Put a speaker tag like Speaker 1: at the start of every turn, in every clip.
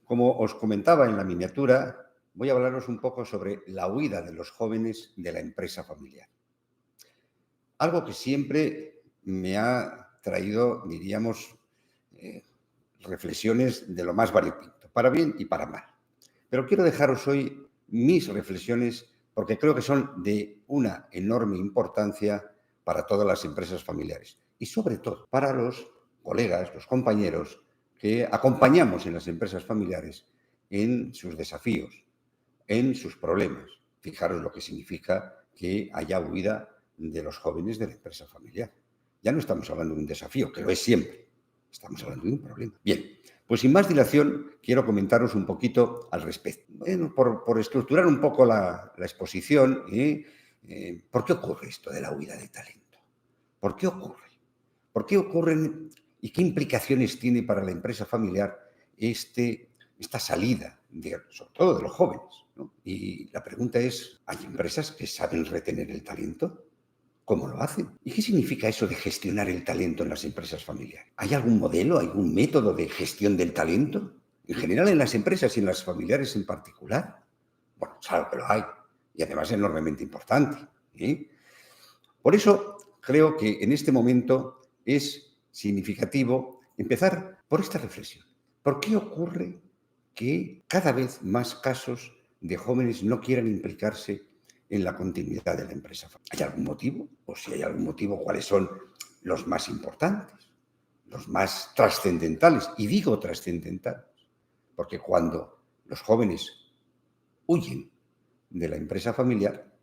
Speaker 1: Como os comentaba en la miniatura, voy a hablaros un poco sobre la huida de los jóvenes de la empresa familiar. Algo que siempre me ha traído, diríamos, reflexiones de lo más variopinto, para bien y para mal. Pero quiero dejaros hoy mis reflexiones porque creo que son de una enorme importancia para todas las empresas familiares y sobre todo para los colegas, los compañeros que acompañamos en las empresas familiares en sus desafíos, en sus problemas. Fijaros lo que significa que haya huida de los jóvenes de la empresa familiar. Ya no estamos hablando de un desafío, que lo es siempre. Estamos hablando de un problema. Bien, pues sin más dilación, quiero comentaros un poquito al respecto. Bueno, por estructurar un poco la exposición, ¿por qué ocurre esto de la huida de talento? ¿Por qué ocurre? ¿Por qué ocurren y qué implicaciones tiene para la empresa familiar esta salida, sobre todo de los jóvenes, ¿no? Y la pregunta es, ¿hay empresas que saben retener el talento? ¿Cómo lo hacen? ¿Y qué significa eso de gestionar el talento en las empresas familiares? ¿Hay algún modelo, algún método de gestión del talento? En general en las empresas y en las familiares en particular. Bueno, claro que lo hay. Y además es enormemente importante, ¿eh? Por eso creo que en este momento es significativo empezar por esta reflexión. ¿Por qué ocurre que cada vez más casos de jóvenes no quieran implicarse en la continuidad de la empresa? ¿Hay algún motivo? O si hay algún motivo, ¿cuáles son los más importantes? Los más trascendentales. Y digo trascendentales, porque cuando los jóvenes huyen de la empresa familiar,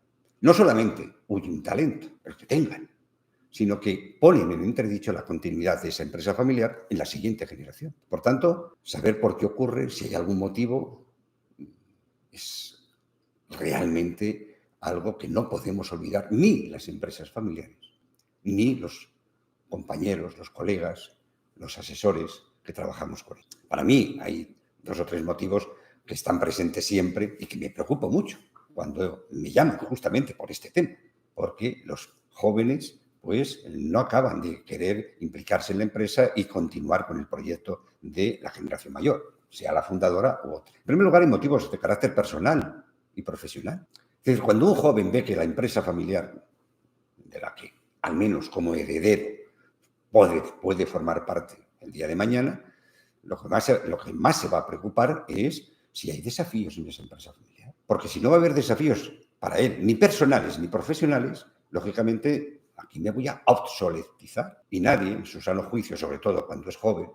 Speaker 1: no solamente huye un talento, el que tengan, sino que ponen en entredicho la continuidad de esa empresa familiar en la siguiente generación. Por tanto, saber por qué ocurre, si hay algún motivo, es realmente algo que no podemos olvidar ni las empresas familiares, ni los compañeros, los colegas, los asesores que trabajamos con ellos. Para mí hay 2 o 3 motivos que están presentes siempre y que me preocupo mucho cuando me llaman justamente por este tema, porque los jóvenes pues no acaban de querer implicarse en la empresa y continuar con el proyecto de la generación mayor, sea la fundadora u otra. En primer lugar, hay motivos de carácter personal y profesional. Es decir, cuando un joven ve que la empresa familiar, de la que al menos como heredero puede formar parte el día de mañana, lo que más se va a preocupar es si hay desafíos en esa empresa familiar. Porque si no va a haber desafíos para él, ni personales ni profesionales, lógicamente aquí me voy a obsoletizar. Y nadie, en su sano juicio, sobre todo cuando es joven,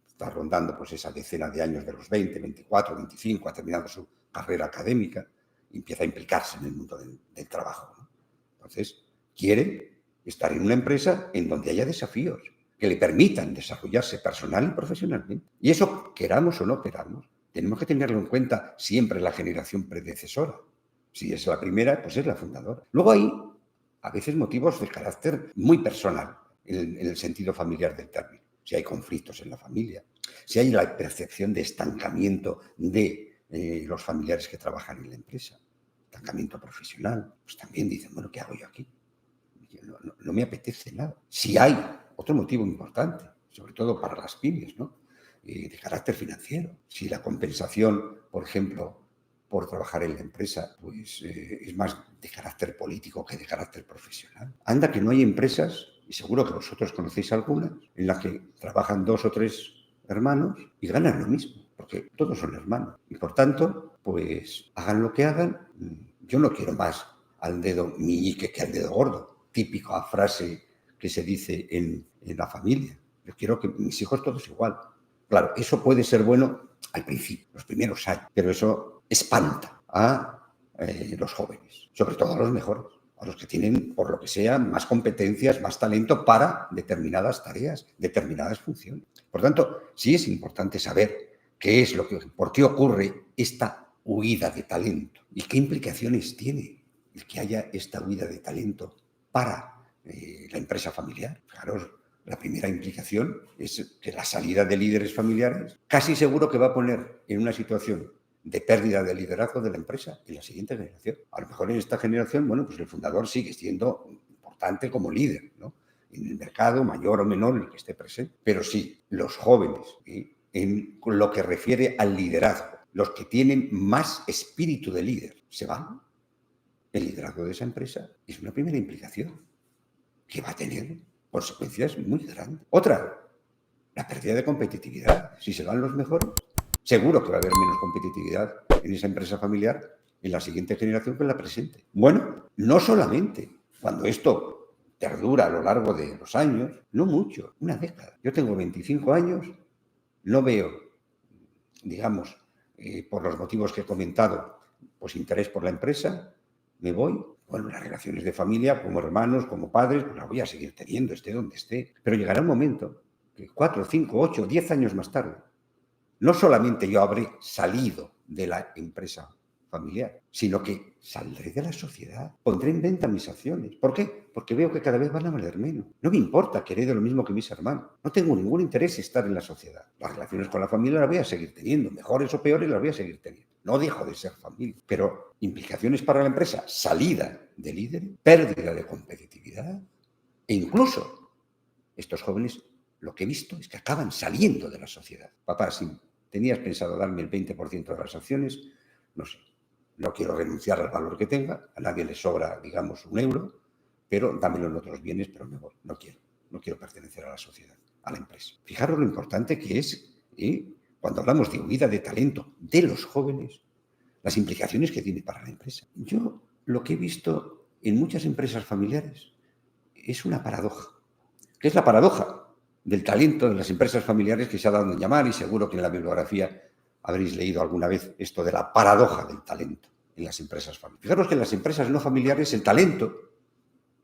Speaker 1: está rondando pues esa decena de años de los 20, 24, 25, ha terminado su carrera académica y empieza a implicarse en el mundo del trabajo, ¿no? Entonces, quiere estar en una empresa en donde haya desafíos que le permitan desarrollarse personal y profesionalmente. Y eso, queramos o no queramos, tenemos que tenerlo en cuenta siempre la generación predecesora. Si es la primera, pues es la fundadora. Luego hay, a veces, motivos de carácter muy personal, en el sentido familiar del término. Si hay conflictos en la familia, si hay la percepción de estancamiento de los familiares que trabajan en la empresa, estancamiento profesional, pues también dicen, bueno, ¿qué hago yo aquí? No me apetece nada. Si hay otro motivo importante, sobre todo para las pymes, ¿no? De carácter financiero. Si la compensación, por ejemplo, por trabajar en la empresa, pues es más de carácter político que de carácter profesional. Anda que no hay empresas, y seguro que vosotros conocéis algunas, en las que trabajan 2 o 3 hermanos y ganan lo mismo, porque todos son hermanos. Y por tanto, pues hagan lo que hagan, yo no quiero más al dedo meñique que al dedo gordo. Típica frase que se dice en la familia. Yo quiero que mis hijos todos igual. Claro, eso puede ser bueno al principio, los primeros años, pero eso espanta a los jóvenes, sobre todo a los mejores, a los que tienen, por lo que sea, más competencias, más talento para determinadas tareas, determinadas funciones. Por tanto, sí es importante saber por qué ocurre esta huida de talento y qué implicaciones tiene el que haya esta huida de talento para la empresa familiar. Claro, la primera implicación es que la salida de líderes familiares casi seguro que va a poner en una situación de pérdida de liderazgo de la empresa en la siguiente generación. A lo mejor en esta generación, bueno, pues el fundador sigue siendo importante como líder, ¿no? En el mercado, mayor o menor, en el que esté presente. Pero sí, los jóvenes, ¿sí?, en lo que refiere al liderazgo. Los que tienen más espíritu de líder se van. El liderazgo de esa empresa es una primera implicación que va a tener consecuencias muy grandes. Otra, la pérdida de competitividad. Si se van los mejores, seguro que va a haber menos competitividad en esa empresa familiar en la siguiente generación que en la presente. Bueno, no solamente cuando esto perdura a lo largo de los años, no mucho, una década. Yo tengo 25 años, no veo, digamos, por los motivos que he comentado, pues interés por la empresa, me voy. Bueno, las relaciones de familia, como hermanos, como padres, pues las voy a seguir teniendo, esté donde esté. Pero llegará un momento que 4, 5, 8, 10 años más tarde, no solamente yo habré salido de la empresa familiar, sino que saldré de la sociedad, pondré en venta mis acciones. ¿Por qué? Porque veo que cada vez van a valer menos. No me importa que herede lo mismo que mis hermanos. No tengo ningún interés en estar en la sociedad. Las relaciones con la familia las voy a seguir teniendo, mejores o peores las voy a seguir teniendo. No dejo de ser familia. Pero implicaciones para la empresa, salida de líder, pérdida de competitividad e incluso estos jóvenes, lo que he visto es que acaban saliendo de la sociedad. Papá, si tenías pensado darme el 20% de las acciones, no sé, no quiero renunciar al valor que tenga, a nadie le sobra, digamos, un euro, pero dámelo en otros bienes, pero me voy, no quiero pertenecer a la sociedad, a la empresa. Fijaros lo importante que es, cuando hablamos de huida de talento de los jóvenes, las implicaciones que tiene para la empresa. Yo lo que he visto en muchas empresas familiares es una paradoja. ¿Qué es la paradoja del talento de las empresas familiares que se ha dado en llamar? Y seguro que en la bibliografía habréis leído alguna vez esto de la paradoja del talento en las empresas familiares. Fijaros que en las empresas no familiares el talento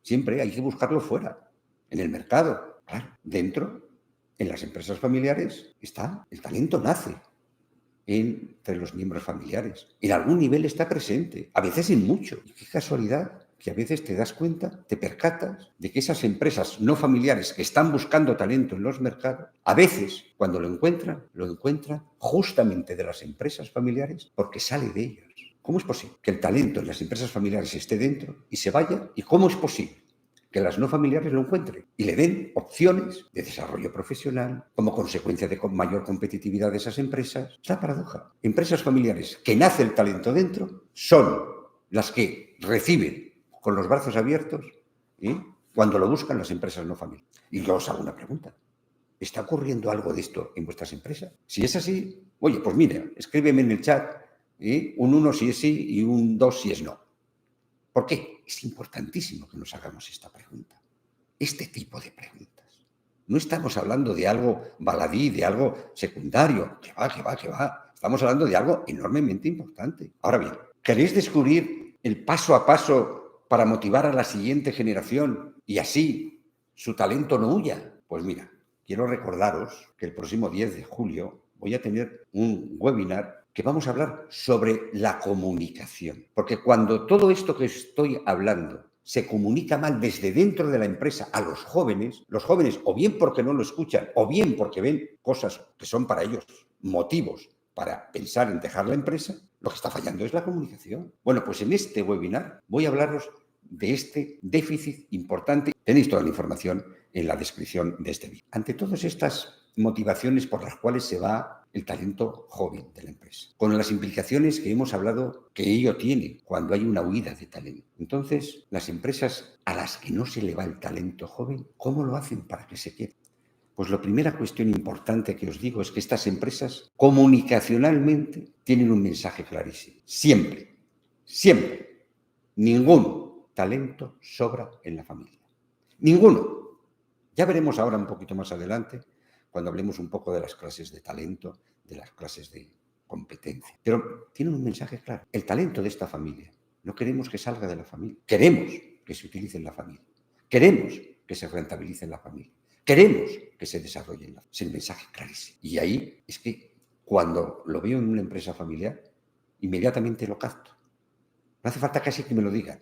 Speaker 1: siempre hay que buscarlo fuera, en el mercado. Claro, dentro, en las empresas familiares está, el talento nace entre los miembros familiares. En algún nivel está presente, a veces en mucho. Y qué casualidad que a veces te das cuenta, te percatas de que esas empresas no familiares que están buscando talento en los mercados, a veces cuando lo encuentran justamente de las empresas familiares porque sale de ellas. ¿Cómo es posible que el talento en las empresas familiares esté dentro y se vaya? ¿Y cómo es posible que las no familiares lo encuentren y le den opciones de desarrollo profesional como consecuencia de mayor competitividad de esas empresas? Es la paradoja. Empresas familiares que nace el talento dentro son las que reciben con los brazos abiertos cuando lo buscan las empresas no familiares. Y yo os hago una pregunta. ¿Está ocurriendo algo de esto en vuestras empresas? Si es así, oye, pues mira, escríbeme en el chat un 1 si es sí y un 2 si es no. ¿Por qué? Es importantísimo que nos hagamos esta pregunta, este tipo de preguntas. No estamos hablando de algo baladí, de algo secundario, que va. Estamos hablando de algo enormemente importante. Ahora bien, ¿queréis descubrir el paso a paso para motivar a la siguiente generación y así su talento no huya? Pues mira, quiero recordaros que el próximo 10 de julio voy a tener un webinar que vamos a hablar sobre la comunicación. Porque cuando todo esto que estoy hablando se comunica mal desde dentro de la empresa a los jóvenes o bien porque no lo escuchan o bien porque ven cosas que son para ellos motivos para pensar en dejar la empresa, lo que está fallando es la comunicación. Bueno, pues en este webinar voy a hablaros de este déficit importante. Tenéis toda la información en la descripción de este vídeo. Ante todas estas motivaciones por las cuales se va el talento joven de la empresa, con las implicaciones que hemos hablado que ello tiene cuando hay una huida de talento. Entonces, las empresas a las que no se le va el talento joven, ¿cómo lo hacen para que se quede? Pues la primera cuestión importante que os digo es que estas empresas comunicacionalmente tienen un mensaje clarísimo. Siempre, ningún talento sobra en la familia. Ninguno. Ya veremos ahora un poquito más adelante cuando hablemos un poco de las clases de talento, de las clases de competencia. Pero tiene un mensaje claro. El talento de esta familia, no queremos que salga de la familia. Queremos que se utilice en la familia. Queremos que se rentabilice en la familia. Queremos que se desarrolle en la familia. Es el mensaje clarísimo. Y ahí es que cuando lo veo en una empresa familiar, inmediatamente lo capto. No hace falta casi que me lo digan.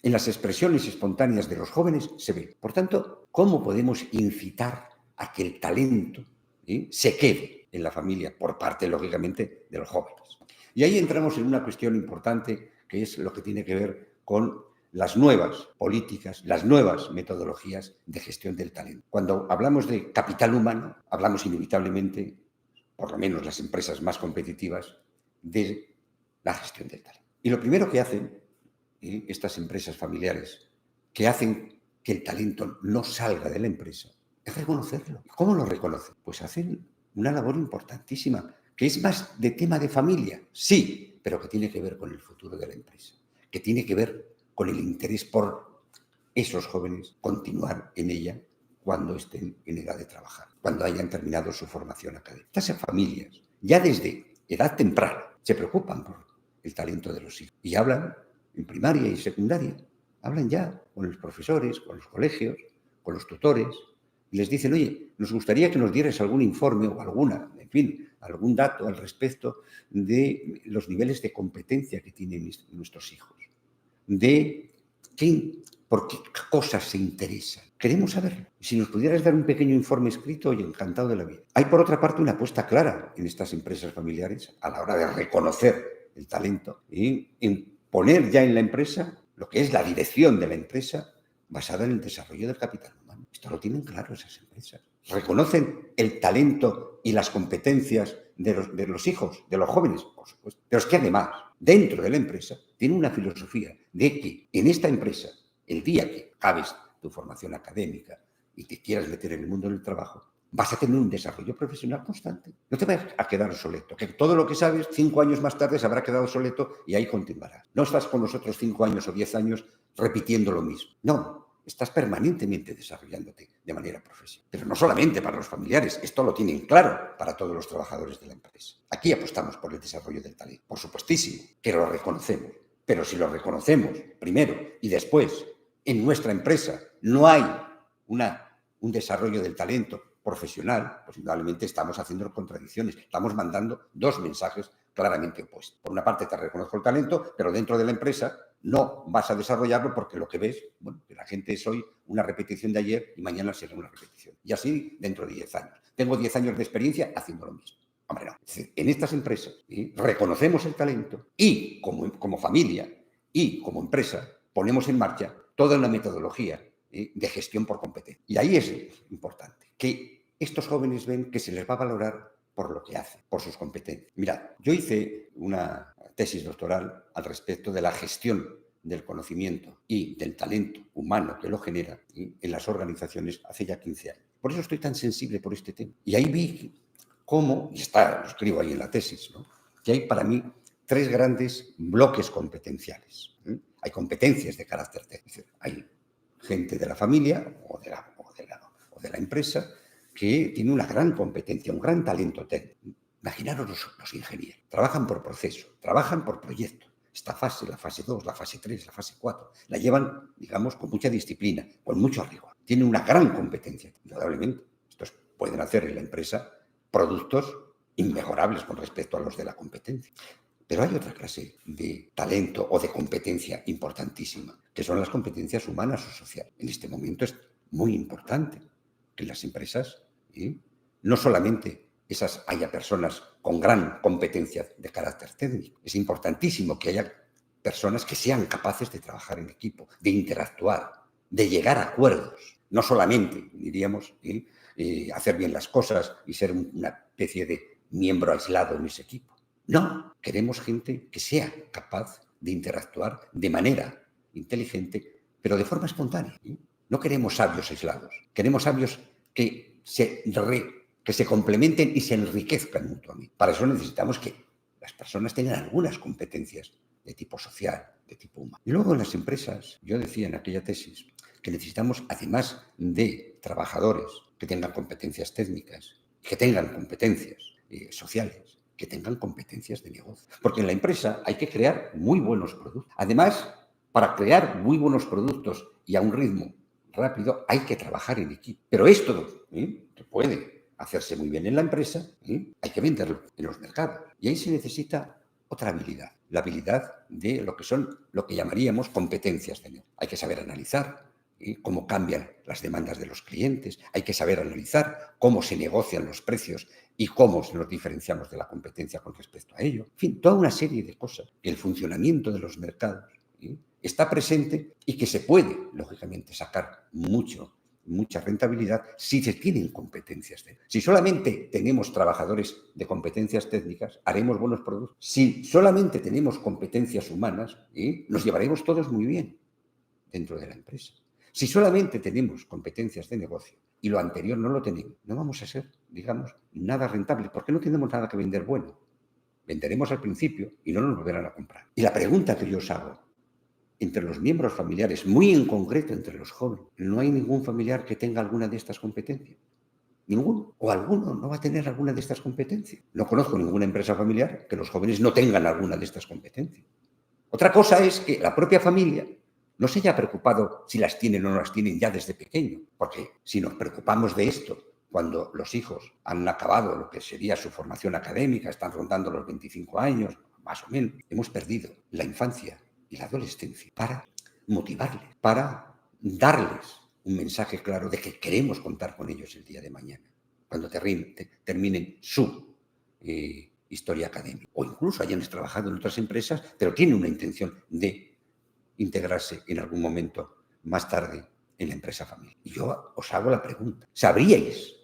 Speaker 1: En las expresiones espontáneas de los jóvenes se ve. Por tanto, ¿cómo podemos incitar a que el talento se quede en la familia por parte, lógicamente, de los jóvenes? Y ahí entramos en una cuestión importante que es lo que tiene que ver con las nuevas políticas, las nuevas metodologías de gestión del talento. Cuando hablamos de capital humano, hablamos inevitablemente por lo menos las empresas más competitivas, de la gestión del talento. Y lo primero que hacen estas empresas familiares, que hacen que el talento no salga de la empresa, es reconocerlo. ¿Cómo lo reconocen? Pues hacen una labor importantísima, que es más de tema de familia, sí, pero que tiene que ver con el futuro de la empresa, que tiene que ver con el interés por esos jóvenes continuar en ella cuando estén en edad de trabajar, cuando hayan terminado su formación académica. Estas familias, ya desde edad temprana, se preocupan por el talento de los hijos y hablan en primaria y secundaria, hablan ya con los profesores, con los colegios, con los tutores, y les dicen, oye, nos gustaría que nos dieras algún informe o en fin, algún dato al respecto de los niveles de competencia que tienen nuestros hijos, de por qué cosas se interesan. Queremos saberlo. Si nos pudieras dar un pequeño informe escrito, oye, encantado de la vida. Hay, por otra parte, una apuesta clara en estas empresas familiares a la hora de reconocer el talento y en poner ya en la empresa lo que es la dirección de la empresa basada en el desarrollo del capital humano. Esto lo tienen claro esas empresas. Reconocen el talento y las competencias de los hijos, de los jóvenes, por supuesto. Pero es que además, dentro de la empresa, tiene una filosofía de que en esta empresa, el día que acabes tu formación académica y te quieras meter en el mundo del trabajo, vas a tener un desarrollo profesional constante. No te vas a quedar obsoleto, que todo lo que sabes 5 años más tarde se habrá quedado obsoleto y ahí continuarás. No estás con nosotros 5 años o 10 años repitiendo lo mismo. No, estás permanentemente desarrollándote de manera profesional. Pero no solamente para los familiares, esto lo tienen claro para todos los trabajadores de la empresa. Aquí apostamos por el desarrollo del talento, por supuestísimo, que lo reconocemos. Pero si lo reconocemos primero y después en nuestra empresa no hay un desarrollo del talento profesional, pues indudablemente estamos haciendo contradicciones, estamos mandando dos mensajes claramente opuestos. Por una parte te reconozco el talento, pero dentro de la empresa no vas a desarrollarlo porque lo que ves, bueno, que la gente es hoy una repetición de ayer y mañana será una repetición. Y así dentro de 10 años. Tengo 10 años de experiencia haciendo lo mismo. Hombre, no. Es decir, en estas empresas reconocemos el talento y como familia y como empresa ponemos en marcha toda una metodología de gestión por competencia. Y ahí es importante que estos jóvenes ven que se les va a valorar por lo que hacen, por sus competencias. Mirad, yo hice una tesis doctoral al respecto de la gestión del conocimiento y del talento humano que lo genera en las organizaciones hace ya 15 años. Por eso estoy tan sensible por este tema. Y ahí vi cómo, y lo escribo ahí en la tesis, ¿no?, que hay para mí 3 grandes bloques competenciales. Hay competencias de carácter técnico. Hay gente de la familia o de la empresa que tiene una gran competencia, un gran talento técnico. Imaginaros los ingenieros. Trabajan por proceso, trabajan por proyecto. Esta fase, la fase 2, la fase 3, la fase 4, la llevan, digamos, con mucha disciplina, con mucho rigor. Tienen una gran competencia, indudablemente. Estos pueden hacer en la empresa productos inmejorables con respecto a los de la competencia. Pero hay otra clase de talento o de competencia importantísima, que son las competencias humanas o sociales. En este momento es muy importante que en las empresas no solamente haya personas con gran competencia de carácter técnico, es importantísimo que haya personas que sean capaces de trabajar en equipo, de interactuar, de llegar a acuerdos, no solamente, diríamos, hacer bien las cosas y ser una especie de miembro aislado en ese equipo. No, queremos gente que sea capaz de interactuar de manera inteligente, pero de forma espontánea. No queremos sabios aislados, queremos sabios que se complementen y se enriquezcan mutuamente. Para eso necesitamos que las personas tengan algunas competencias de tipo social, de tipo humano. Y luego en las empresas, yo decía en aquella tesis que necesitamos, además de trabajadores que tengan competencias técnicas, que tengan competencias sociales, que tengan competencias de negocio. Porque en la empresa hay que crear muy buenos productos. Además, para crear muy buenos productos y a un ritmo rápido, hay que trabajar en equipo. Pero esto, que puede hacerse muy bien en la empresa, hay que venderlo en los mercados. Y ahí se necesita otra habilidad, la habilidad de lo que llamaríamos competencias de negocio. Hay que saber analizar cómo cambian las demandas de los clientes, hay que saber analizar cómo se negocian los precios y cómo nos diferenciamos de la competencia con respecto a ello. En fin, toda una serie de cosas que el funcionamiento de los mercados está presente y que se puede, lógicamente, sacar mucho mucha rentabilidad si se tienen competencias técnicas. Si solamente tenemos trabajadores de competencias técnicas, haremos buenos productos. Si solamente tenemos competencias humanas, nos llevaremos todos muy bien dentro de la empresa. Si solamente tenemos competencias de negocio y lo anterior no lo tenemos, no vamos a ser, digamos, nada rentable, porque no tenemos nada que vender bueno. Venderemos al principio y no nos volverán a comprar. Y la pregunta que yo os hago, entre los miembros familiares, muy en concreto entre los jóvenes, ¿no hay ningún familiar que tenga alguna de estas competencias? ¿Ninguno? ¿O alguno no va a tener alguna de estas competencias? No conozco ninguna empresa familiar que los jóvenes no tengan alguna de estas competencias. Otra cosa es que la propia familia no se haya preocupado si las tienen o no las tienen ya desde pequeño, porque si nos preocupamos de esto cuando los hijos han acabado lo que sería su formación académica, están rondando los 25 años, más o menos, hemos perdido la infancia y la adolescencia para motivarles, para darles un mensaje claro de que queremos contar con ellos el día de mañana, cuando terminen su historia académica, o incluso hayan trabajado en otras empresas, pero tienen una intención de integrarse en algún momento más tarde en la empresa familiar. Y yo os hago la pregunta, ¿sabríais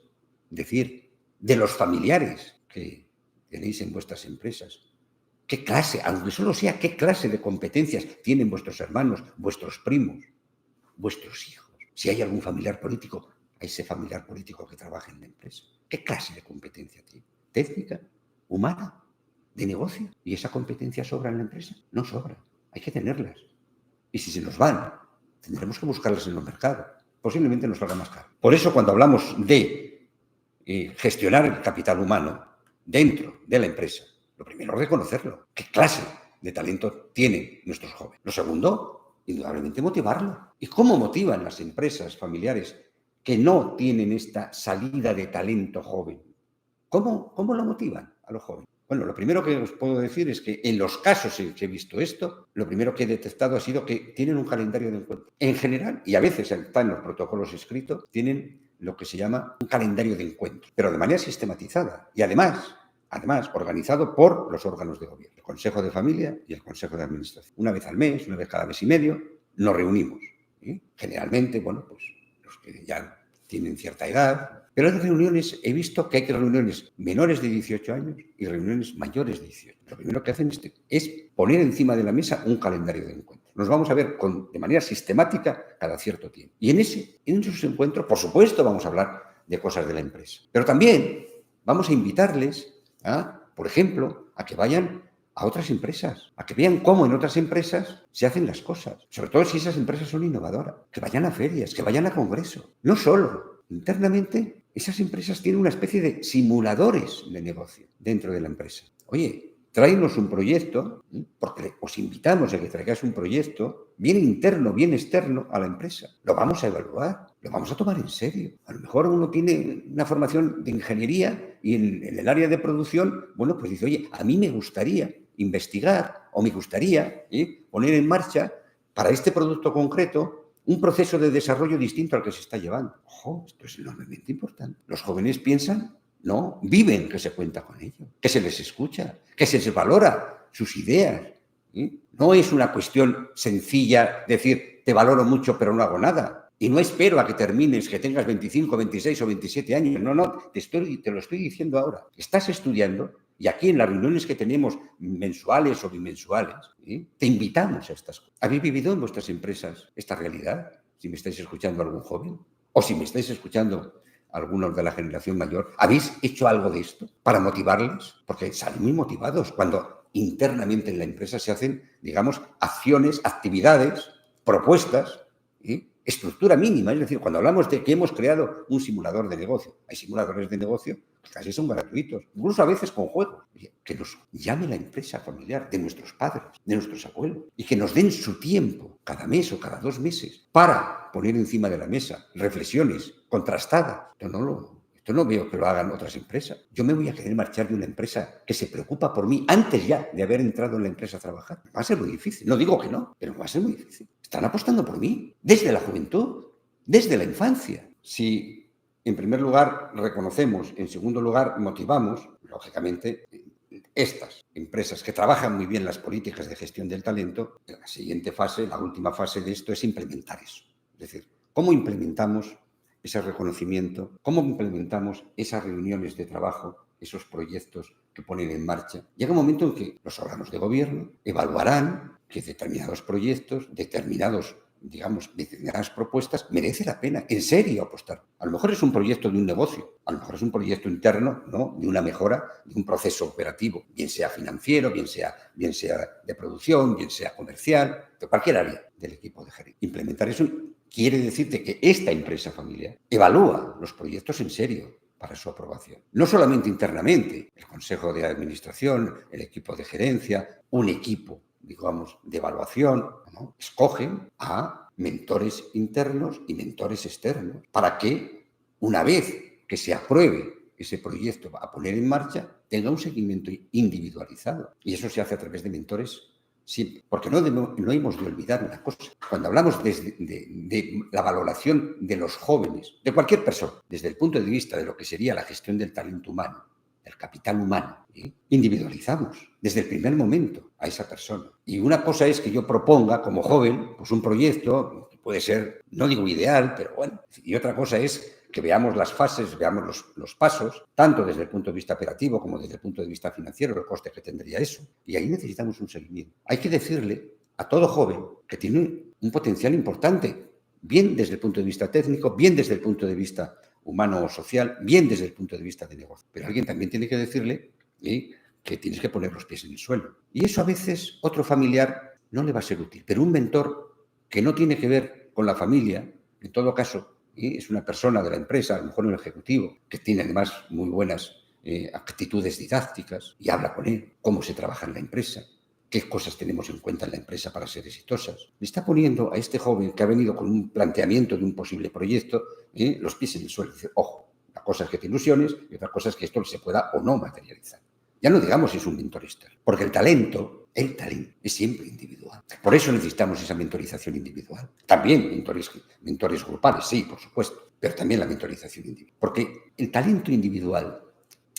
Speaker 1: decir de los familiares que tenéis en vuestras empresas qué clase, aunque solo sea qué clase de competencias tienen vuestros hermanos, vuestros primos, vuestros hijos? Si hay algún familiar político, a ese familiar político que trabaja en la empresa, ¿qué clase de competencia tiene? ¿Técnica? ¿Humana? ¿De negocio? ¿Y esa competencia sobra en la empresa? No sobra, hay que tenerlas. Y si se nos van, tendremos que buscarlas en el mercado. Posiblemente nos salga más caro. Por eso, cuando hablamos de gestionar el capital humano dentro de la empresa, lo primero es reconocerlo. ¿Qué clase de talento tienen nuestros jóvenes? Lo segundo, indudablemente motivarlo. ¿Y cómo motivan las empresas familiares que no tienen esta salida de talento joven? ¿Cómo lo motivan a los jóvenes? Bueno, lo primero que os puedo decir es que en los casos en que he visto esto, lo primero que he detectado ha sido que tienen un calendario de encuentro. En general, y a veces está en los protocolos escritos, tienen lo que se llama un calendario de encuentro, pero de manera sistematizada y además organizado por los órganos de gobierno, el Consejo de Familia y el Consejo de Administración. Una vez al mes, una vez cada mes y medio, nos reunimos. Generalmente, bueno, pues los que ya tienen cierta edad. Pero en reuniones he visto que hay reuniones menores de 18 años y reuniones mayores de 18. Lo primero que hacen es poner encima de la mesa un calendario de encuentros. Nos vamos a ver de manera sistemática cada cierto tiempo. Y en esos encuentros, por supuesto, vamos a hablar de cosas de la empresa. Pero también vamos a invitarles, por ejemplo, a que vayan a otras empresas, a que vean cómo en otras empresas se hacen las cosas. Sobre todo si esas empresas son innovadoras. Que vayan a ferias, que vayan a congresos. No solo. Internamente, esas empresas tienen una especie de simuladores de negocio dentro de la empresa. Oye, tráenos un proyecto, porque os invitamos a que traigáis un proyecto, bien interno, bien externo a la empresa. Lo vamos a evaluar, lo vamos a tomar en serio. A lo mejor uno tiene una formación de ingeniería y en el área de producción, bueno, pues dice, oye, a mí me gustaría investigar o me gustaría poner en marcha para este producto concreto un proceso de desarrollo distinto al que se está llevando. Ojo, esto es enormemente importante. Los jóvenes piensan, no, viven que se cuenta con ellos, que se les escucha, que se les valora sus ideas. No es una cuestión sencilla decir, te valoro mucho pero no hago nada. Y no espero a que termines, que tengas 25, 26 o 27 años. No, te lo estoy diciendo ahora. Estás estudiando y aquí en las reuniones que tenemos mensuales o bimensuales, te invitamos a estas cosas. ¿Habéis vivido en vuestras empresas esta realidad? Si me estáis escuchando algún joven o si me estáis escuchando algunos de la generación mayor, ¿habéis hecho algo de esto para motivarles? Porque salen muy motivados cuando internamente en la empresa se hacen, digamos, acciones, actividades, propuestas, estructura mínima. Es decir, cuando hablamos de que hemos creado un simulador de negocio, hay simuladores de negocio que casi son gratuitos, incluso a veces con juegos. Que nos llame la empresa familiar de nuestros padres, de nuestros abuelos, y que nos den su tiempo cada mes o cada 2 meses para poner encima de la mesa reflexiones contrastadas. Esto no veo que lo hagan otras empresas. Yo me voy a querer marchar de una empresa que se preocupa por mí antes ya de haber entrado en la empresa a trabajar. Va a ser muy difícil. No digo que no, pero va a ser muy difícil. Están apostando por mí desde la juventud, desde la infancia. Si, en primer lugar, reconocemos, en segundo lugar, motivamos, lógicamente, estas empresas que trabajan muy bien las políticas de gestión del talento, la siguiente fase, la última fase de esto es implementar eso. Es decir, ¿cómo implementamos ese reconocimiento, cómo implementamos esas reuniones de trabajo, esos proyectos que ponen en marcha. Llega un momento en que los órganos de gobierno evaluarán que determinados proyectos, determinadas propuestas, merece la pena, en serio, apostar. A lo mejor es un proyecto de un negocio, a lo mejor es un proyecto interno, ¿no?, de una mejora de un proceso operativo, bien sea financiero, bien sea de producción, bien sea comercial, de cualquier área del equipo de gerencia. Implementar eso quiere decirte que esta empresa familiar evalúa los proyectos en serio para su aprobación. No solamente internamente, el Consejo de Administración, el equipo de gerencia, un equipo, digamos, de evaluación, ¿no?, escogen a mentores internos y mentores externos para que, una vez que se apruebe ese proyecto a poner en marcha, tenga un seguimiento individualizado. Y eso se hace a través de mentores. Sí, porque no hemos de olvidar una cosa. Cuando hablamos de la valoración de los jóvenes, de cualquier persona, desde el punto de vista de lo que sería la gestión del talento humano, del capital humano, individualizamos desde el primer momento a esa persona. Y una cosa es que yo proponga como joven pues un proyecto que puede ser, no digo ideal, pero bueno. Y otra cosa es que veamos las fases, veamos los pasos, tanto desde el punto de vista operativo como desde el punto de vista financiero, el coste que tendría eso. Y ahí necesitamos un seguimiento. Hay que decirle a todo joven que tiene un potencial importante, bien desde el punto de vista técnico, bien desde el punto de vista humano o social, bien desde el punto de vista de negocio. Pero alguien también tiene que decirle que tienes que poner los pies en el suelo. Y eso a veces otro familiar no le va a ser útil. Pero un mentor que no tiene que ver con la familia, en todo caso, es una persona de la empresa, a lo mejor un ejecutivo, que tiene además muy buenas actitudes didácticas y habla con él, cómo se trabaja en la empresa, qué cosas tenemos en cuenta en la empresa para ser exitosas. Le está poniendo a este joven que ha venido con un planteamiento de un posible proyecto los pies en el suelo. Dice, ojo, una cosa es que te ilusiones y otra cosa es que esto se pueda o no materializar. Ya no digamos si es un mentorista, porque el talento es siempre individual. Por eso necesitamos esa mentorización individual. También mentores grupales, sí, por supuesto, pero también la mentorización individual. Porque el talento individual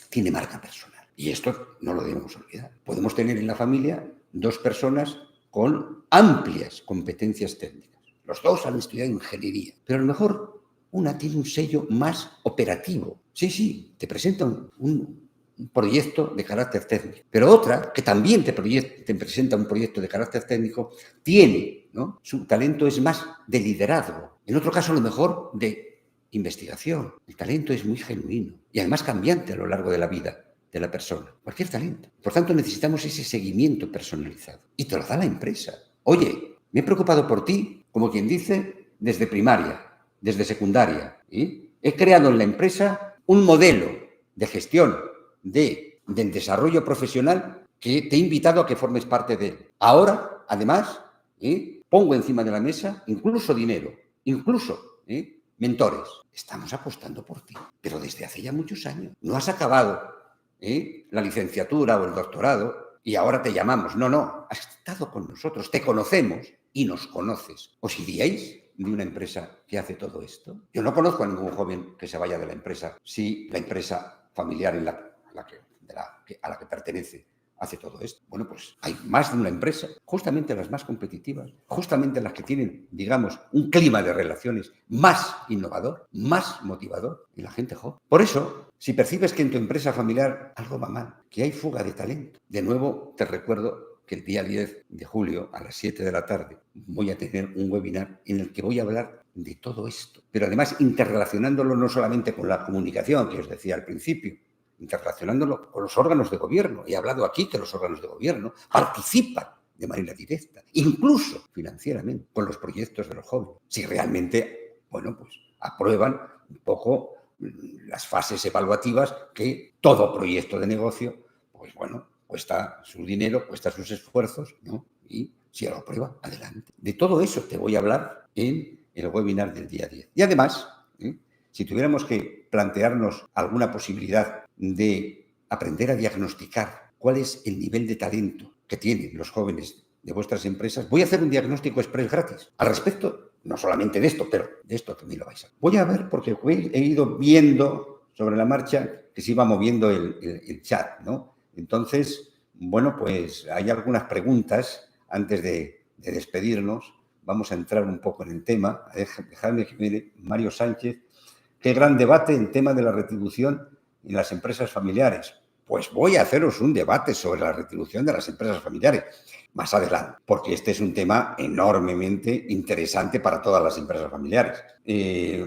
Speaker 1: tiene marca personal. Y esto no lo debemos olvidar. Podemos tener en la familia dos personas con amplias competencias técnicas. Los dos han estudiado ingeniería, pero a lo mejor una tiene un sello más operativo. Sí, te presenta un proyecto de carácter técnico. Pero otra, que también te presenta un proyecto de carácter técnico, tiene, ¿no?, su talento es más de liderazgo. En otro caso, a lo mejor, de investigación. El talento es muy genuino y además cambiante a lo largo de la vida de la persona. Cualquier talento. Por tanto, necesitamos ese seguimiento personalizado. Y te lo da la empresa. Oye, me he preocupado por ti, como quien dice, desde primaria, desde secundaria. He creado en la empresa un modelo de gestión del desarrollo profesional que te he invitado a que formes parte de él. Ahora, además, pongo encima de la mesa incluso dinero, incluso mentores. Estamos apostando por ti, pero desde hace ya muchos años. No has acabado la licenciatura o el doctorado y ahora te llamamos. No, has estado con nosotros, te conocemos y nos conoces. ¿Os iríais de una empresa que hace todo esto? Yo no conozco a ningún joven que se vaya de la empresa si la empresa familiar a la que pertenece hace todo esto. Bueno, pues hay más de una empresa, justamente las más competitivas, justamente las que tienen, digamos, un clima de relaciones más innovador, más motivador, y la gente joven. Por eso, si percibes que en tu empresa familiar algo va mal, que hay fuga de talento, de nuevo te recuerdo que el día 10 de julio a las 7 de la tarde voy a tener un webinar en el que voy a hablar de todo esto, pero además interrelacionándolo no solamente con la comunicación que os decía al principio, interrelacionándolo con los órganos de gobierno. He hablado aquí que los órganos de gobierno participan de manera directa, incluso financieramente, con los proyectos de los jóvenes. Si realmente, bueno, pues aprueban un poco las fases evaluativas que todo proyecto de negocio, pues bueno, cuesta su dinero, cuesta sus esfuerzos, ¿no? Y si lo aprueba, adelante. De todo eso te voy a hablar en el webinar del día 10. Y además, si tuviéramos que plantearnos alguna posibilidad de aprender a diagnosticar cuál es el nivel de talento que tienen los jóvenes de vuestras empresas, voy a hacer un diagnóstico express gratis al respecto, no solamente de esto, pero de esto también lo vais a ver. Voy a ver porque he ido viendo sobre la marcha que se iba moviendo el chat, ¿no? Entonces, bueno, pues hay algunas preguntas antes de despedirnos. Vamos a entrar un poco en el tema. Dejadme que mire Mario Sánchez. Qué gran debate el tema de la retribución en las empresas familiares. Pues voy a haceros un debate sobre la retribución de las empresas familiares más adelante, porque este es un tema enormemente interesante para todas las empresas familiares.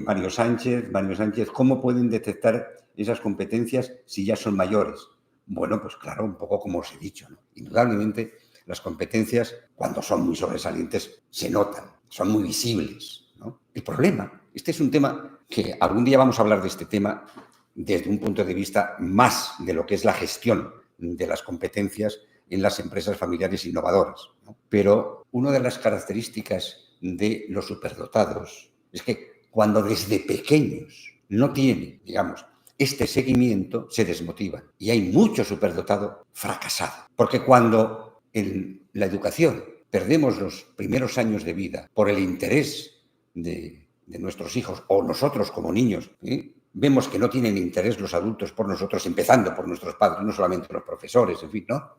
Speaker 1: Mario Sánchez, ¿cómo pueden detectar esas competencias si ya son mayores? Bueno, pues claro, un poco como os he dicho, ¿no? Indudablemente, las competencias, cuando son muy sobresalientes, se notan, son muy visibles, ¿no? El problema, este es un tema que algún día vamos a hablar de este tema desde un punto de vista más de lo que es la gestión de las competencias en las empresas familiares innovadoras, ¿no? Pero una de las características de los superdotados es que cuando desde pequeños no tienen, digamos, este seguimiento, se desmotivan. Y hay mucho superdotado fracasado. Porque cuando en la educación perdemos los primeros años de vida por el interés de nuestros hijos o nosotros como niños, ¿sí? Vemos que no tienen interés los adultos por nosotros, empezando por nuestros padres, no solamente los profesores, en fin, ¿no?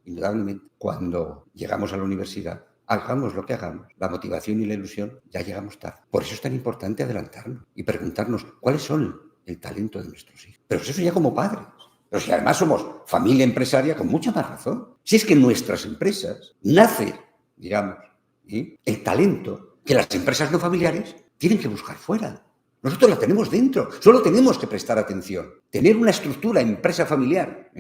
Speaker 1: Indudablemente, cuando llegamos a la universidad, hagamos lo que hagamos, la motivación y la ilusión, ya llegamos tarde. Por eso es tan importante adelantarnos y preguntarnos cuáles son el talento de nuestros hijos. Pero eso ya como padres. Pero si además somos familia empresaria, con mucha más razón. Si es que en nuestras empresas nace, digamos, ¿sí?, el talento que las empresas no familiares tienen que buscar fuera. Nosotros la tenemos dentro, solo tenemos que prestar atención. Tener una estructura, empresa familiar,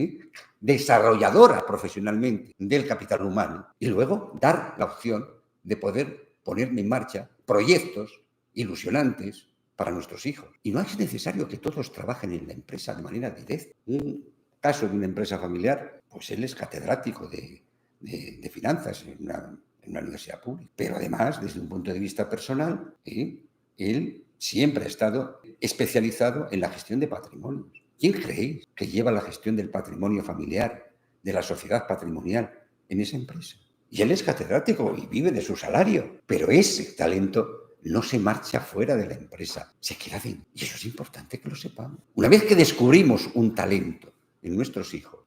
Speaker 1: desarrolladora profesionalmente del capital humano y luego dar la opción de poder poner en marcha proyectos ilusionantes para nuestros hijos. Y no es necesario que todos trabajen en la empresa de manera directa. Un caso de una empresa familiar, pues él es catedrático de finanzas en una universidad pública. Pero además, desde un punto de vista personal, él siempre ha estado especializado en la gestión de patrimonios. ¿Quién creéis que lleva la gestión del patrimonio familiar, de la sociedad patrimonial en esa empresa? Y él es catedrático y vive de su salario, pero ese talento no se marcha fuera de la empresa, se queda dentro. Y eso es importante que lo sepamos. Una vez que descubrimos un talento en nuestros hijos,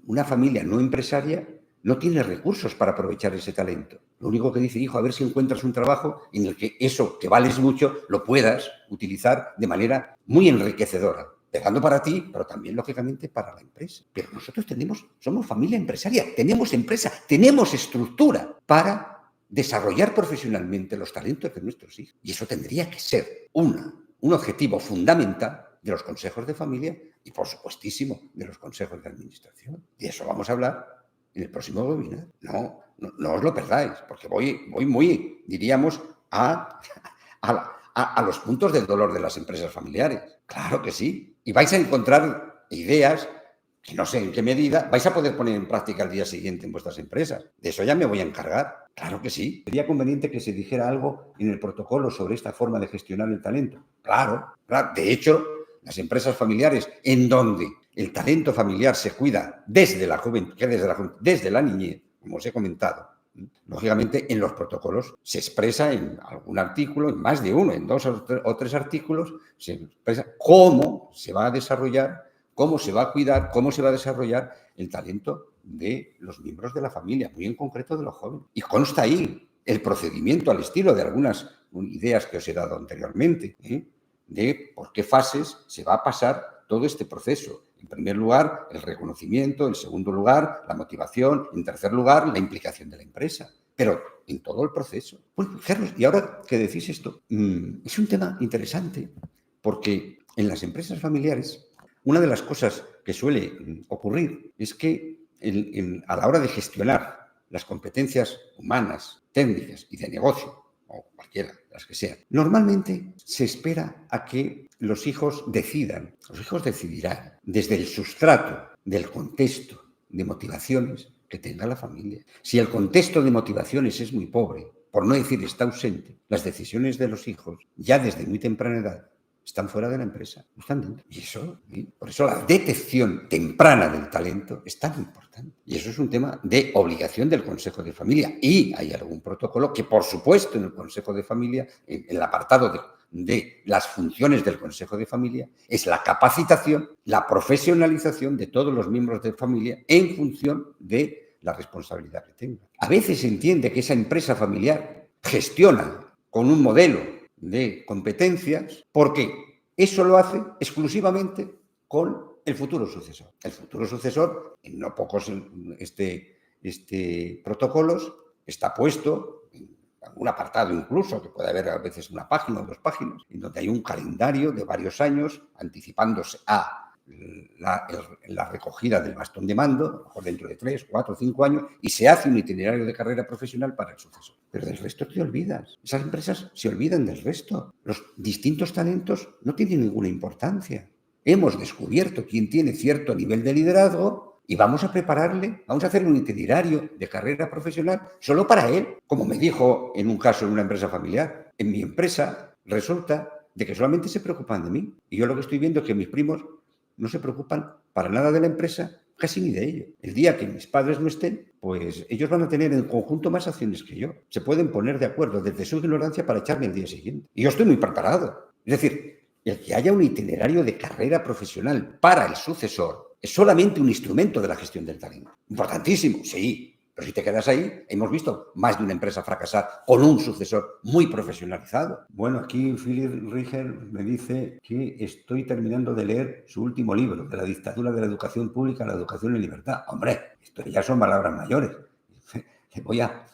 Speaker 1: una familia no empresaria no tiene recursos para aprovechar ese talento. Lo único que dice, hijo, a ver si encuentras un trabajo en el que eso, que vales mucho, lo puedas utilizar de manera muy enriquecedora, pegando para ti, pero también, lógicamente, para la empresa. Pero nosotros somos familia empresaria, tenemos empresa, tenemos estructura para desarrollar profesionalmente los talentos de nuestros hijos. Y eso tendría que ser un objetivo fundamental de los consejos de familia y, por supuestísimo, de los consejos de administración. Y de eso vamos a hablar en el próximo webinar. No os lo perdáis, porque voy muy, diríamos, a los puntos del dolor de las empresas familiares. Claro que sí. Y vais a encontrar ideas que no sé en qué medida vais a poder poner en práctica al día siguiente en vuestras empresas. De eso ya me voy a encargar. Claro que sí. ¿Sería conveniente que se dijera algo en el protocolo sobre esta forma de gestionar el talento? Claro. De hecho, las empresas familiares en donde el talento familiar se cuida desde la juventud, desde la niñez, como os he comentado, lógicamente en los protocolos se expresa en algún artículo, en más de uno, en 2 o 3 artículos, se expresa cómo se va a desarrollar, cómo se va a cuidar, cómo se va a desarrollar el talento de los miembros de la familia, muy en concreto de los jóvenes. Y consta ahí el procedimiento al estilo de algunas ideas que os he dado anteriormente, de por qué fases se va a pasar todo este proceso. En primer lugar, el reconocimiento, en segundo lugar, la motivación, en tercer lugar, la implicación de la empresa. Pero en todo el proceso. Bueno, Carlos, y ahora que decís esto, es un tema interesante porque en las empresas familiares una de las cosas que suele ocurrir es que a la hora de gestionar las competencias humanas, técnicas y de negocio, o cualquiera, las que sean, normalmente se espera a que los hijos decidan, los hijos decidirán desde el sustrato del contexto de motivaciones que tenga la familia. Si el contexto de motivaciones es muy pobre, por no decir está ausente, las decisiones de los hijos, ya desde muy temprana edad, están fuera de la empresa, no están dentro. Y eso, por eso la detección temprana del talento es tan importante. Y eso es un tema de obligación del Consejo de Familia. Y hay algún protocolo que, por supuesto, en el Consejo de Familia, en el apartado de las funciones del Consejo de Familia, es la capacitación, la profesionalización de todos los miembros de familia en función de la responsabilidad que tengan. A veces se entiende que esa empresa familiar gestiona con un modelo de competencias. ¿Por qué? Eso lo hace exclusivamente con el futuro sucesor. El futuro sucesor, en no pocos protocolos, está puesto en algún apartado incluso, que puede haber a veces una página o 2 páginas, en donde hay un calendario de varios años anticipándose a la recogida del bastón de mando, por dentro de 3, 4, 5 años, y se hace un itinerario de carrera profesional para el sucesor. Pero del resto te olvidas. Esas empresas se olvidan del resto. Los distintos talentos no tienen ninguna importancia. Hemos descubierto quién tiene cierto nivel de liderazgo y vamos a prepararle, vamos a hacer un itinerario de carrera profesional solo para él. Como me dijo en un caso en una empresa familiar, en mi empresa resulta de que solamente se preocupan de mí. Y yo lo que estoy viendo es que mis primos no se preocupan para nada de la empresa, casi ni de ello. El día que mis padres no estén, pues ellos van a tener en conjunto más acciones que yo. Se pueden poner de acuerdo desde su ignorancia para echarme el día siguiente. Y yo estoy muy preparado. Es decir, el que haya un itinerario de carrera profesional para el sucesor es solamente un instrumento de la gestión del talento. Importantísimo, sí. Pero si te quedas ahí, hemos visto más de una empresa fracasar con un sucesor muy profesionalizado. Bueno, aquí Philip Riger me dice que estoy terminando de leer su último libro, de la dictadura de la educación pública a la educación en libertad. Hombre, esto ya son palabras mayores. Le voy a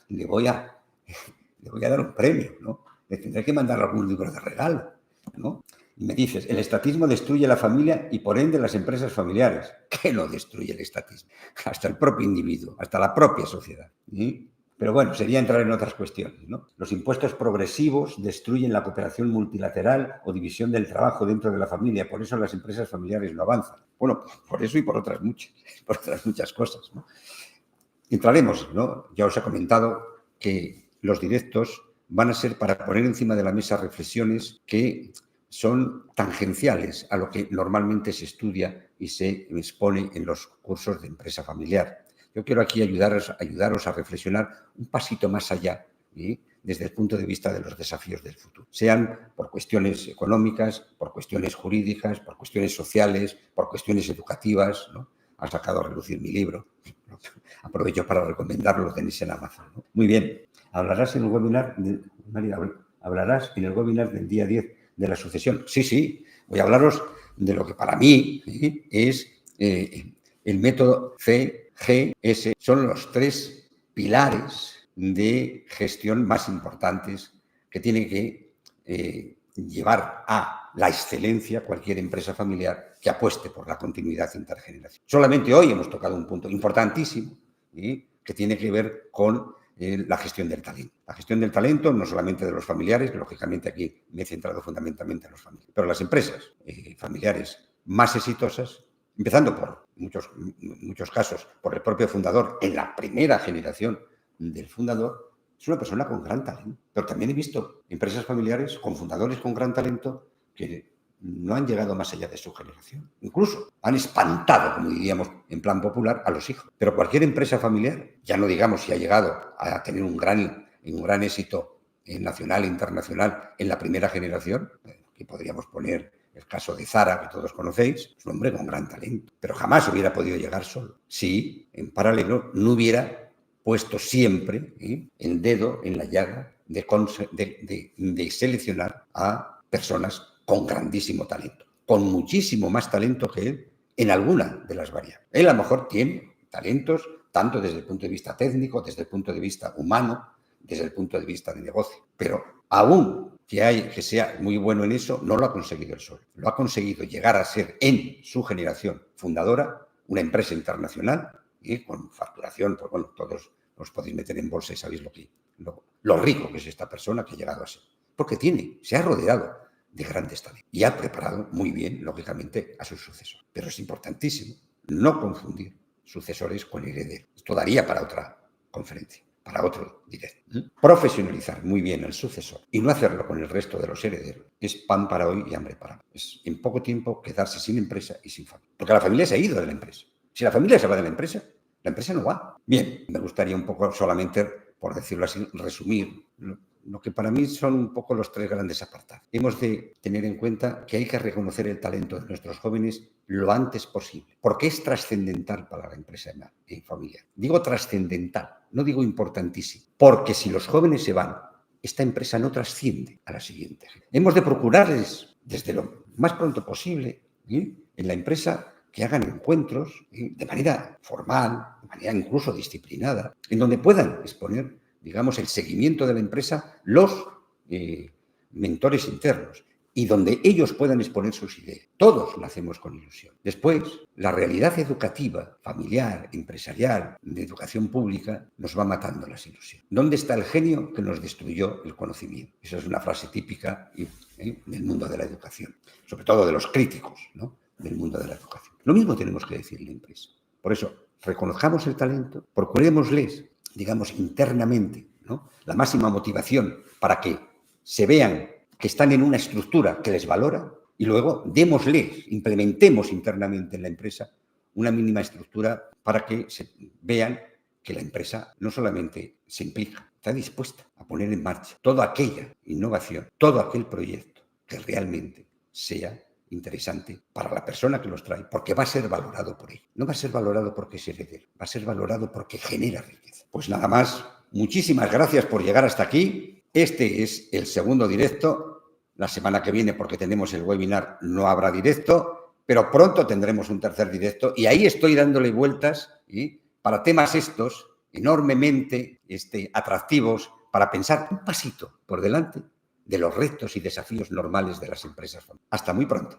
Speaker 1: dar un premio, ¿no? Le tendré que mandar algún libro de regalo, ¿no? Y me dices, el estatismo destruye la familia y por ende las empresas familiares. ¿Qué no destruye el estatismo? Hasta el propio individuo, hasta la propia sociedad. ¿Sí? Pero bueno, sería entrar en otras cuestiones, ¿no? Los impuestos progresivos destruyen la cooperación multilateral o división del trabajo dentro de la familia. Por eso las empresas familiares no avanzan. Bueno, por eso y por otras muchas cosas, ¿no? Entraremos, ¿no? Ya os he comentado que los directos van a ser para poner encima de la mesa reflexiones que son tangenciales a lo que normalmente se estudia y se expone en los cursos de empresa familiar. Yo quiero aquí ayudaros a reflexionar un pasito más allá, ¿sí? Desde el punto de vista de los desafíos del futuro. Sean por cuestiones económicas, por cuestiones jurídicas, por cuestiones sociales, por cuestiones educativas, ¿no? Ha sacado a relucir mi libro. Aprovecho para recomendarlo, lo tenéis en Amazon, ¿no? Muy bien. Hablarás en el webinar, María, hablarás en el webinar del día 10 de la sucesión. Sí, voy a hablaros de lo que para mí es el método CGS. Son los 3 pilares de gestión más importantes que tiene que llevar a la excelencia cualquier empresa familiar que apueste por la continuidad intergeneracional. Solamente hoy hemos tocado un punto importantísimo que tiene que ver con la gestión del talento. La gestión del talento, no solamente de los familiares, lógicamente aquí me he centrado fundamentalmente en los familiares, pero las empresas familiares más exitosas, empezando por muchos casos por el propio fundador, en la primera generación del fundador, es una persona con gran talento. Pero también he visto empresas familiares con fundadores con gran talento que no han llegado más allá de su generación. Incluso han espantado, como diríamos en plan popular, a los hijos. Pero cualquier empresa familiar, ya no digamos si ha llegado a tener un gran éxito nacional e internacional en la primera generación, que podríamos poner el caso de Zara, que todos conocéis, es un hombre con gran talento, pero jamás hubiera podido llegar solo si, en paralelo, no hubiera puesto siempre el dedo en la llaga de seleccionar a personas con grandísimo talento, con muchísimo más talento que él en alguna de las variables. Él a lo mejor tiene talentos tanto desde el punto de vista técnico, desde el punto de vista humano, desde el punto de vista de negocio, pero aún que sea muy bueno en eso, no lo ha conseguido él solo. Lo ha conseguido llegar a ser en su generación fundadora una empresa internacional y con facturación, pues bueno, todos os podéis meter en bolsa y sabéis lo rico que es esta persona que ha llegado a ser. Porque se ha rodeado de grandes talentos y ha preparado muy bien, lógicamente, a sus sucesores. Pero es importantísimo no confundir sucesores con herederos. Esto daría para otra conferencia, para otro directo. Profesionalizar muy bien al sucesor y no hacerlo con el resto de los herederos es pan para hoy y hambre para mañana. Es en poco tiempo quedarse sin empresa y sin familia. Porque la familia se ha ido de la empresa. Si la familia se va de la empresa no va. Bien, me gustaría un poco solamente, por decirlo así, resumir lo que para mí son un poco los 3 grandes apartados. Hemos de tener en cuenta que hay que reconocer el talento de nuestros jóvenes lo antes posible, porque es trascendental para la empresa familiar. Digo trascendental, no digo importantísimo, porque si los jóvenes se van, esta empresa no trasciende a la siguiente. Hemos de procurarles, desde más pronto posible, en la empresa, que hagan encuentros de manera formal, de manera incluso disciplinada, en donde puedan exponer, digamos, el seguimiento de la empresa los mentores internos y donde ellos puedan exponer sus ideas. Todos lo hacemos con ilusión. Después, la realidad educativa, familiar, empresarial, de educación pública, nos va matando las ilusiones. ¿Dónde está el genio que nos destruyó el conocimiento? Esa es una frase típica del mundo de la educación, sobre todo de los críticos, ¿no?, del mundo de la educación. Lo mismo tenemos que decir en la empresa. Por eso, reconozcamos el talento, procurémosles, digamos, internamente, ¿no?, la máxima motivación para que se vean que están en una estructura que les valora y luego démosles, implementemos internamente en la empresa una mínima estructura para que se vean que la empresa no solamente se implica, está dispuesta a poner en marcha toda aquella innovación, todo aquel proyecto que realmente sea interesante para la persona que los trae, porque va a ser valorado por ello. No va a ser valorado porque es heredero, va a ser valorado porque genera riqueza. Pues nada más, muchísimas gracias por llegar hasta aquí. Este es el segundo directo. La semana que viene, porque tenemos el webinar, no habrá directo, pero pronto tendremos un tercer directo y ahí estoy dándole vueltas para temas estos enormemente atractivos para pensar un pasito por delante de los retos y desafíos normales de las empresas. Hasta muy pronto.